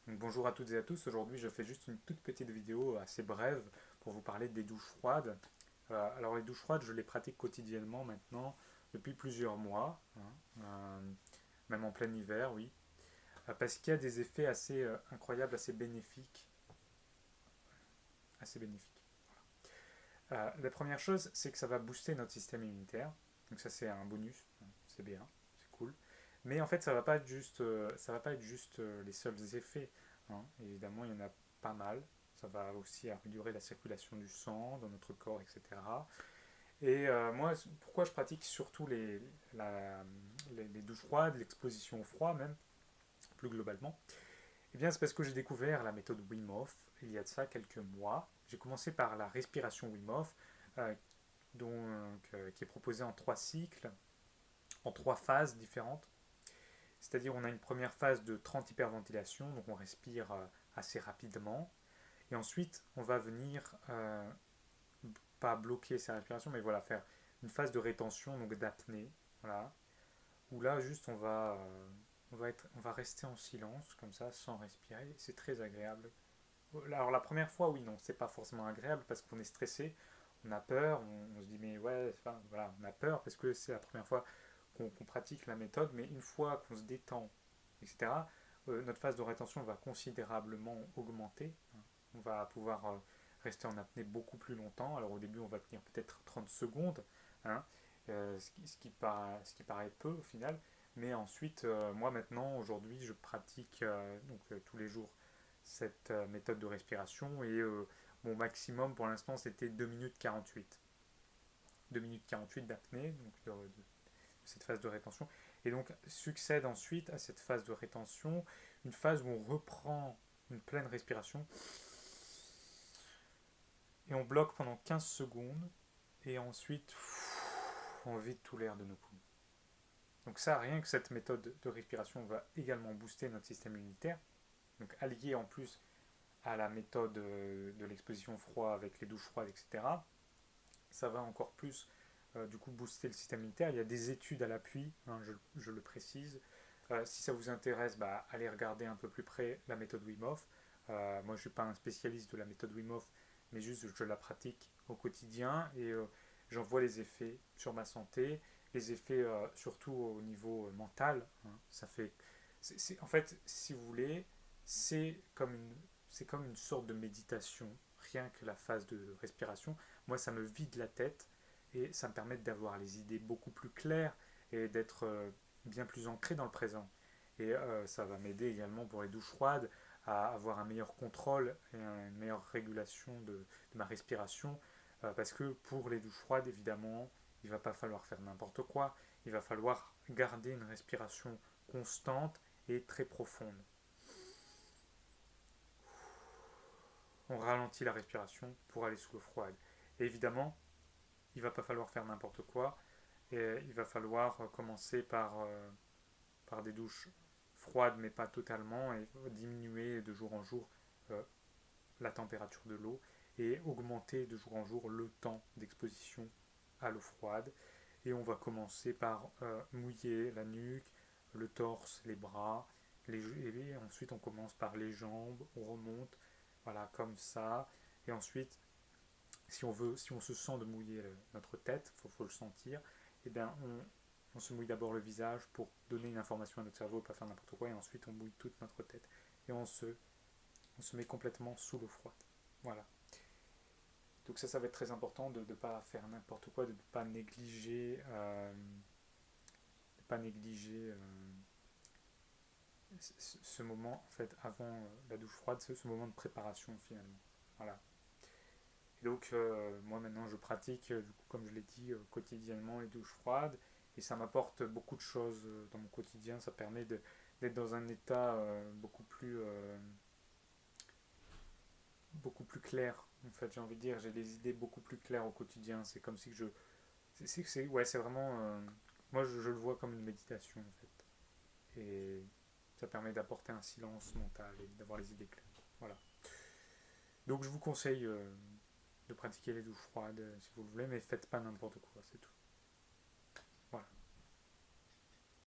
Donc, bonjour à toutes et à tous, aujourd'hui je fais juste une toute petite vidéo assez brève pour vous parler des douches froides. Alors les douches froides je les pratique quotidiennement maintenant depuis plusieurs mois, hein, même en plein hiver, oui, parce qu'il y a des effets assez incroyables, assez bénéfiques. Assez bénéfiques. La première chose c'est que ça va booster notre système immunitaire, donc ça c'est un bonus, hein, c'est bien, c'est cool. Mais en fait ça va pas être juste les seuls effets, hein. Évidemment il y en a pas mal. Ça va aussi améliorer la circulation du sang dans notre corps, etc. Et moi, pourquoi je pratique surtout les douches froides, l'exposition au froid même, plus globalement. Eh bien, c'est parce que j'ai découvert la méthode Wim Hof il y a de ça quelques mois. J'ai commencé par la respiration Wim Hof, euh, qui est proposée en 3 cycles, en 3 phases différentes. C'est-à-dire, on a une première phase de 30 hyperventilation, donc on respire assez rapidement. Et ensuite, on va venir, pas bloquer sa respiration, mais voilà, faire une phase de rétention, donc d'apnée. Voilà. Où là, juste, on va rester en silence, comme ça, sans respirer. C'est très agréable. Alors, la première fois, oui, non, c'est pas forcément agréable parce qu'on est stressé, on a peur, on se dit, mais ouais, enfin, voilà, on a peur parce que c'est la première fois qu'on pratique la méthode, mais une fois qu'on se détend, etc., notre phase de rétention va considérablement augmenter. On va pouvoir rester en apnée beaucoup plus longtemps. Alors au début, on va tenir peut-être 30 secondes, hein, ce qui paraît peu au final. Mais ensuite, moi maintenant, aujourd'hui, je pratique tous les jours cette méthode de respiration et mon maximum pour l'instant, c'était 2 minutes 48. 2 minutes 48 d'apnée, donc cette phase de rétention. Et donc succède ensuite à cette phase de rétention une phase où on reprend une pleine respiration et on bloque pendant 15 secondes et ensuite on vide tout l'air de nos poumons. Donc ça, rien que cette méthode de respiration va également booster notre système immunitaire. Donc allié en plus à la méthode de l'exposition au froid avec les douches froides, etc., ça va encore plus du coup booster le système immunitaire. Il y a des études à l'appui, hein, je le précise. Si ça vous intéresse, bah, allez regarder un peu plus près la méthode Wim Hof. Moi, je ne suis pas un spécialiste de la méthode Wim Hof, mais juste je la pratique au quotidien et j'en vois les effets sur ma santé, les effets surtout au niveau mental, hein. Ça fait, en fait, si vous voulez, c'est comme c'est comme une sorte de méditation, rien que la phase de respiration. Moi, ça me vide la tête et ça me permet d'avoir les idées beaucoup plus claires et d'être bien plus ancré dans le présent. Et ça va m'aider également pour les douches froides à avoir un meilleur contrôle et une meilleure régulation de ma respiration. Parce que pour les douches froides, évidemment, il ne va pas falloir faire n'importe quoi. Il va falloir garder une respiration constante et très profonde. On ralentit la respiration pour aller sous l'eau froide. Et évidemment, il ne va pas falloir faire n'importe quoi. Et il va falloir commencer par des douches froides, mais pas totalement, et diminuer de jour en jour euh, la température de l'eau et augmenter de jour en jour le temps d'exposition à l'eau froide. Et on va commencer par mouiller la nuque, le torse, les bras, et ensuite on commence par les jambes, on remonte, voilà, comme ça. Et ensuite, si on se sent de mouiller notre tête, faut le sentir, et bien on se mouille d'abord le visage pour donner une information à notre cerveau, pas faire n'importe quoi, et ensuite on mouille toute notre tête. Et on se met complètement sous l'eau froide. Voilà. Donc ça va être très important de ne pas faire n'importe quoi, de ne pas négliger, ce moment en fait avant la douche froide, c'est ce moment de préparation finalement. Voilà. Et donc moi maintenant je pratique du coup comme je l'ai dit quotidiennement les douches froides et ça m'apporte beaucoup de choses dans mon quotidien. Ça permet d'être dans un état beaucoup plus clair. En fait j'ai envie de dire j'ai des idées beaucoup plus claires au quotidien. C'est comme si je ouais c'est vraiment moi je le vois comme une méditation en fait et ça permet d'apporter un silence mental et d'avoir les idées claires. Voilà. Donc je vous conseille de pratiquer les douches froides si vous le voulez, mais faites pas n'importe quoi, c'est tout.